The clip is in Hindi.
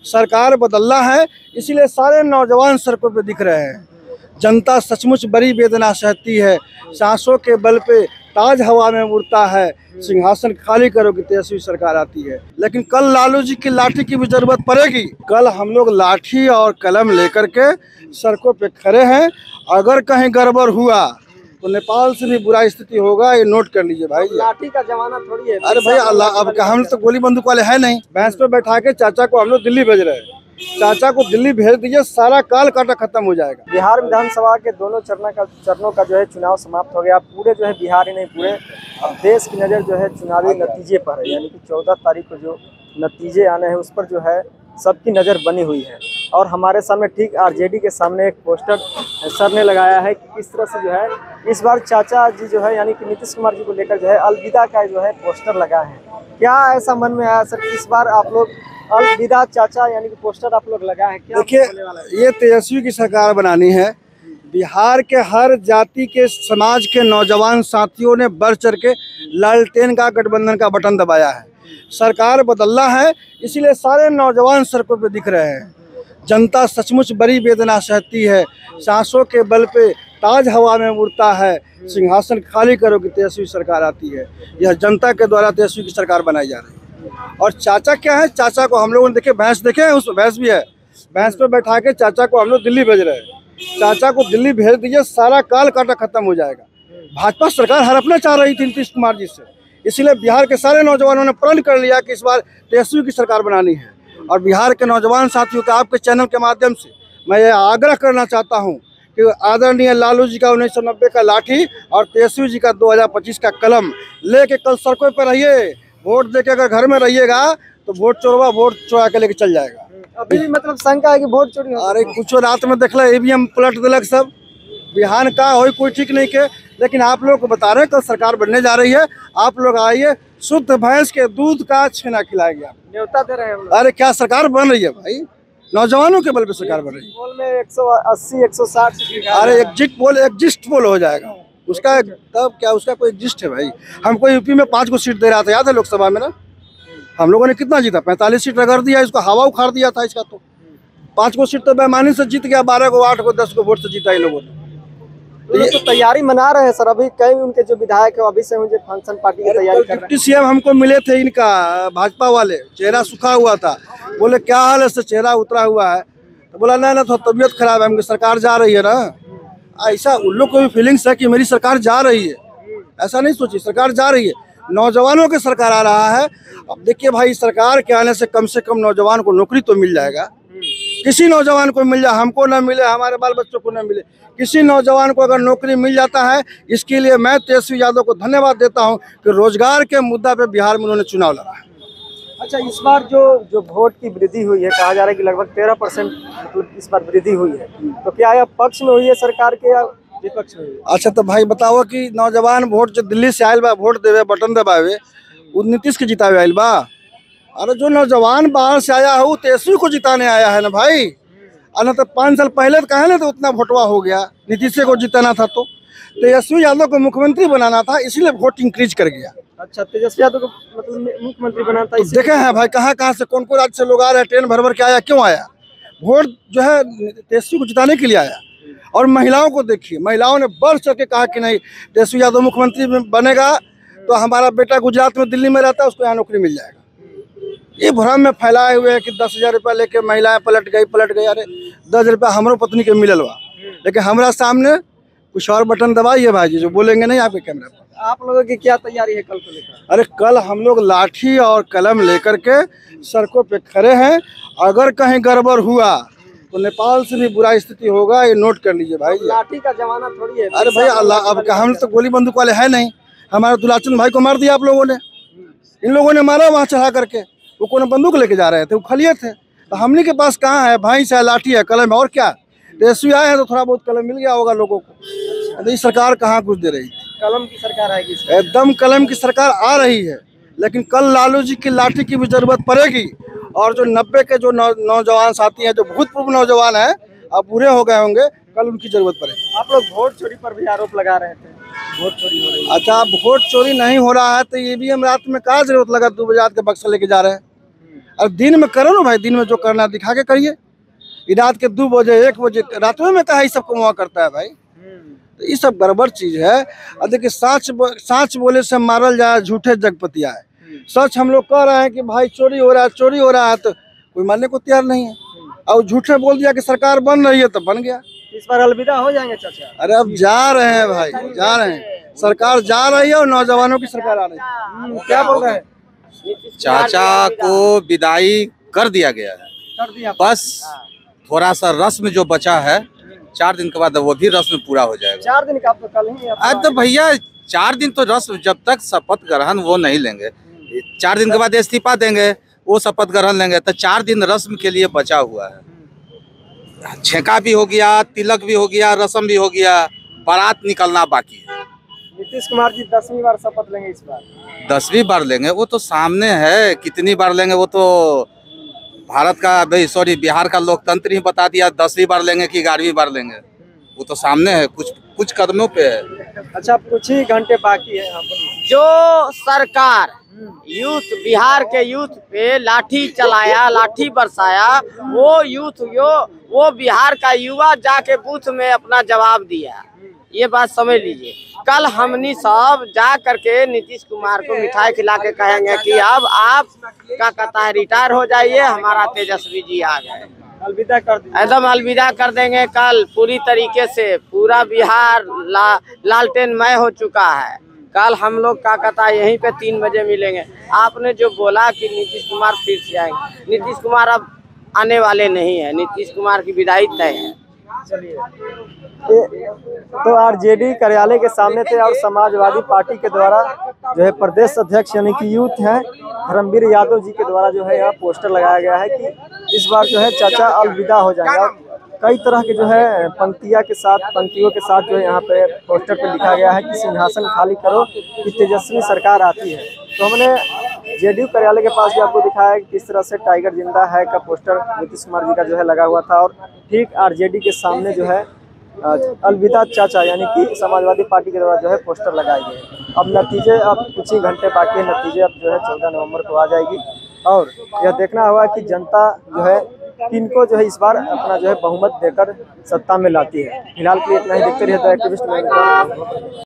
सरकार बदलना है, इसीलिए सारे नौजवान सड़कों पे दिख रहे हैं। जनता सचमुच बड़ी वेदना सहती है, सांसों के बल पे ताज हवा में उड़ता है, सिंहासन खाली करो कि तेजस्वी सरकार आती है। लेकिन कल लालू जी की लाठी की भी जरूरत पड़ेगी। कल हम लोग लाठी और कलम लेकर के सड़कों पे खड़े हैं। अगर कहीं गड़बड़ हुआ तो नेपाल से भी बुरा स्थिति होगा, ये नोट कर लीजिए भाई। लाठी का जमाना थोड़ी है। अरे भाई अल्लाह, अब हम तो गोली बंदूक वाले हैं नहीं। भैंस पे बैठा के चाचा को हम लोग दिल्ली भेज रहे हैं। चाचा को दिल्ली भेज दीजिए, सारा काल काटा खत्म हो जाएगा। बिहार विधानसभा के दोनों चरणों का जो है चुनाव समाप्त हो गया। पूरे जो है बिहार ही नहीं, पूरे अब देश की नज़र जो है चुनावी नतीजे पर है। यानी कि 14 तारीख को जो नतीजे आने हैं उस पर जो है सबकी नज़र बनी हुई है। और हमारे सामने ठीक आरजेडी के सामने एक पोस्टर सर ने लगाया है कि किस तरह से जो है इस बार चाचा जी जो है यानी कि नीतीश कुमार जी को लेकर जो है अलविदा का जो है पोस्टर लगा है। क्या ऐसा मन में आया सर, इस बार आप लोग अलविदा चाचा यानी कि पोस्टर आप लोग लगा है? क्या देखिए, ये तेजस्वी की सरकार बनानी है। बिहार के हर जाति के समाज के नौजवान साथियों ने बढ़ चढ़ के लालटेन का गठबंधन का बटन दबाया है। सरकार बदलना है, इसीलिए सारे नौजवान सड़कों पे दिख रहे हैं। जनता सचमुच बड़ी वेदना सहती है, सांसों के बल पे ताज हवा में उड़ता है, सिंहासन खाली करो कि तेजस्वी सरकार आती है। यह जनता के द्वारा तेजस्वी की सरकार बनाई जा रही है। और चाचा क्या है, चाचा को हम लोगों ने देखे, भैंस देखे हैं, उसमें भैंस भी है। भैंस पे बैठा के चाचा को हम लोग दिल्ली भेज रहे हैं। चाचा को दिल्ली भेज दीजिए, सारा काल काटा खत्म हो जाएगा। भाजपा सरकार हड़पना चाह रही थी नीतीश कुमार जी से, इसीलिए बिहार के सारे नौजवानों ने प्रण कर लिया कि इस बार तेजस्वी की सरकार बनानी है। और बिहार के नौजवान साथियों का आपके चैनल के माध्यम से मैं ये आग्रह करना चाहता हूँ कि आदरणीय लालू जी का 1990 का लाठी और तेजस्वी जी का 2025 का कलम लेके कल सड़कों पर रहिए। वोट देके अगर घर में रहिएगा तो वोट चोरा के लेके चल जाएगा। अभी भी मतलब शंका है कि वोट चोरी हो? अरे कुछ रात में देख लो, ईवीएम पलट दिलक सब। बिहार का हो कोई ठीक नहीं के, लेकिन आप लोग को बता रहे हैं कल सरकार बनने जा रही है। आप लोग आइए, शुद्ध भैंस के दूध का छेना खिलाएंगे। आप न्योता दे रहे हैं। अरे क्या सरकार बन रही है भाई, नौजवानों के बल पे सरकार बन रही है। पोल में 180 160 अरे एग्जिस्ट पोल हो जाएगा उसका, तब क्या उसका कोई एग्जिस्ट है भाई। हमको यूपी में 5 को सीट दे रहा था, याद है लोकसभा में ना? हम लोगों ने कितना जीता, 45 सीट रगड़ दिया, इसको हवा उखाड़ दिया था इसका। तो 5 को सीट तो बेईमानी से जीत गया, 12 को 8 को 10 को वोट से जीता इन लोगों ने। तो तैयारी मना रहे हैं सर। अभी कई उनके जो विधायक है अभी से मुझे फंक्शन पार्टी की तैयारी कर रहे हैं। डिप्टी सीएम हमको मिले थे इनका, भाजपा वाले, चेहरा सूखा हुआ था। बोले क्या हाल है, चेहरा उतरा हुआ है। तो बोला ना तो तबीयत खराब है, हमकी सरकार जा रही है ना। ऐसा उन लोग को भी फीलिंग्स है कि मेरी सरकार जा रही है, ऐसा नहीं सोचिए, सरकार जा रही है। नौजवानों की सरकार आ रहा है। अब देखिए भाई, सरकार के आने से कम नौजवान को नौकरी तो मिल जाएगा। किसी नौजवान को मिल जाए, हमको ना मिले, हमारे बाल बच्चों को ना मिले, किसी नौजवान को अगर नौकरी मिल जाता है, इसके लिए मैं तेजस्वी यादव को धन्यवाद देता हूं कि रोजगार के मुद्दा पे बिहार में उन्होंने चुनाव लड़ा है। अच्छा, इस बार जो वोट की वृद्धि हुई है, कहा जा रहा है कि लगभग 13% मतलब इस बार वृद्धि हुई है, तो क्या यह पक्ष में हुई है सरकार के या विपक्ष में? अच्छा तो भाई बताओ कि नौजवान वोट जो दिल्ली से आयल बा वोट देवे, बटन दबावे, वो नीतीश के जितावे आयल बा? अरे जो नौजवान बाहर से आया है वो तेजस्वी को जिताने आया है ना भाई। अरे तो 5 साल पहले तो कहे ना तो उतना वोटवा हो गया, नीतीश को जिताना था तो तेजस्वी यादव को मुख्यमंत्री बनाना था, इसीलिए वोट इंक्रीज कर गया। अच्छा, तेजस्वी यादव को मतलब मुख्यमंत्री बनाना था। देखे हैं भाई कहाँ से कौन राज्य से लोग आ रहे हैं, ट्रेन भर के आया, क्यों आया? वोट जो है तेजस्वी को जिताने के लिए आया। और महिलाओं को देखिए, महिलाओं ने बढ़ चढ़ के कहा कि नहीं तेजस्वी यादव मुख्यमंत्री बनेगा तो हमारा बेटा गुजरात में, दिल्ली में रहता है, उसको यहाँ नौकरी मिल जाएगा। ये भ्रम में फैलाए हुए है कि 10,000 रुपया लेके महिलाएं पलट गई। अरे 10 रुपया हमरो पत्नी के मिलल बा, लेकिन हमारा सामने कुछ और बटन दबाइए भाई जी, जो बोलेंगे नहीं आपके कैमरे पर। आप लोगों की क्या तैयारी है कल को लेकर? अरे कल हम लोग लाठी और कलम लेकर के सड़कों पे खड़े हैं। अगर कहीं गड़बड़ हुआ तो नेपाल से भी बुरा स्थिति होगा, ये नोट कर लीजिए भाई। लाठी का जमाना थोड़ी है। अरे भाई अल्लाह, अब हम तो गोली बंदूक वाले हैं नहीं। हमारे दुलाचंद भाई को मार दिया आप लोगों ने, इन लोगों ने मारा वहाँ चढ़ा करके। वो कौन बंदूक लेके जा रहे थे, वो खलिए थे। तो हमने के पास कहाँ है भाई, से लाठी है, कलम है, और क्या? तेजस्वी आए हैं तो थोड़ा बहुत कलम मिल गया होगा लोगों को। तो ये सरकार कहाँ कुछ दे रही? कलम की सरकार आएगी, एकदम कलम की सरकार आ रही है। लेकिन कल लालू जी की लाठी की भी जरूरत पड़ेगी। और जो 90 के जो नौजवान साथी हैं, जो भूतपूर्व नौजवान हैं, अब पूरे हो गए होंगे, कल उनकी जरूरत पड़ेगी। आप लोग वोट चोरी पर भी आरोप लगा रहे थे, वोट चोरी हो रही है। अच्छा, वोट चोरी नहीं हो रहा है तो ईवीएम रात में क्या जरूरत लगा 2 बजे के बक्सा लेके जा रहे हैं? और दिन में करो ना भाई, दिन में जो करना दिखा के करिए। रात के 2 बजे 1 बजे रात में कहा ये सब कमा करता है भाई, तो ये सब गड़बड़ चीज है। और देखिए साँच बोले से मारल जाए, झूठे जगपतिया है। सच हम लोग कह रहे हैं कि भाई चोरी हो रहा है, चोरी हो रहा है, तो कोई मानने को तैयार नहीं है। और झूठे बोल दिया कि सरकार बन रही है तो बन गया। इस बार अलविदा हो जाएंगे चाचा? अरे अब जा रहे हैं भाई, जा रहे हैं, सरकार जा रही है और नौजवानों की सरकार आ रही है। क्या बोल रहे हैं? चाचा को विदाई कर दिया गया है, कर दिया बस थोड़ा सा रस्म जो बचा है 4 दिन के बाद वो भी रस्म पूरा हो जाएगा। 4 दिन का तो कल ही आज तो भैया 4 दिन तो रस्म, जब तक शपथ ग्रहण वो नहीं लेंगे, 4 दिन के बाद इस्तीफा देंगे, वो शपथ ग्रहण लेंगे, तो 4 दिन रस्म के लिए बचा हुआ है। छेका भी हो गया, तिलक भी हो गया, रस्म भी हो गया, बारात निकलना बाकी है। नीतीश कुमार जी 10वीं बार शपथ लेंगे इस बार? 10वीं बार लेंगे, वो तो सामने है, कितनी बार लेंगे वो तो भारत का बिहार का लोकतंत्र ही बता दिया 10वीं बार लेंगे कि 11वीं बार लेंगे, वो तो सामने है, कुछ कदमों पे है। अच्छा, कुछ ही घंटे बाकी है। जो सरकार यूथ, बिहार के यूथ पे लाठी चलाया, लाठी बरसाया, वो बिहार का युवा जाके बूथ में अपना जवाब दिया। ये बात समझ लीजिए। कल हमनी सब जा करके नीतीश कुमार को मिठाई खिला के कहेंगे कि अब आप क्या कहता है रिटायर हो जाइए, हमारा तेजस्वी जी आ गए, अलविदा कर देंगे, एकदम अलविदा कर देंगे। कल पूरी तरीके से पूरा बिहार लालटेनमय हो चुका है। कल हम लोग क्या कहता है यहीं पे 3 बजे मिलेंगे। आपने जो बोला कि नीतीश कुमार फिर से आएंगे, नीतीश कुमार अब आने वाले नहीं है, नीतीश कुमार की विदाई तय है। चलिए, तो आरजेडी कार्यालय के सामने थे और समाजवादी पार्टी के द्वारा जो है प्रदेश अध्यक्ष यानी कि यूथ हैं धर्मवीर यादव जी के द्वारा जो है यह पोस्टर लगाया गया है कि इस बार जो है चाचा अलविदा हो जाएंगे। और कई तरह के जो है पंक्तियों के साथ जो है यहाँ पे पोस्टर पे लिखा गया है कि सिंहासन खाली करो कि तेजस्वी सरकार आती है। तो हमने जेडीयू कार्यालय के पास भी आपको दिखाया है कि किस तरह से टाइगर जिंदा है का पोस्टर नीतीश कुमार जी का जो है लगा हुआ था। और ठीक आरजेडी के सामने जो है अलविदा चाचा यानी कि समाजवादी पार्टी के द्वारा जो है पोस्टर लगाए गए। अब नतीजे, अब कुछ ही घंटे बाकी है, नतीजे अब जो है 14 नवंबर को आ जाएगी। और यह देखना होगा कि जनता जो है किनको जो है इस बार अपना जो है बहुमत देकर सत्ता में लाती है। फिलहाल के लिए इतना ही। देखते रहिए द एक्टिविस्ट।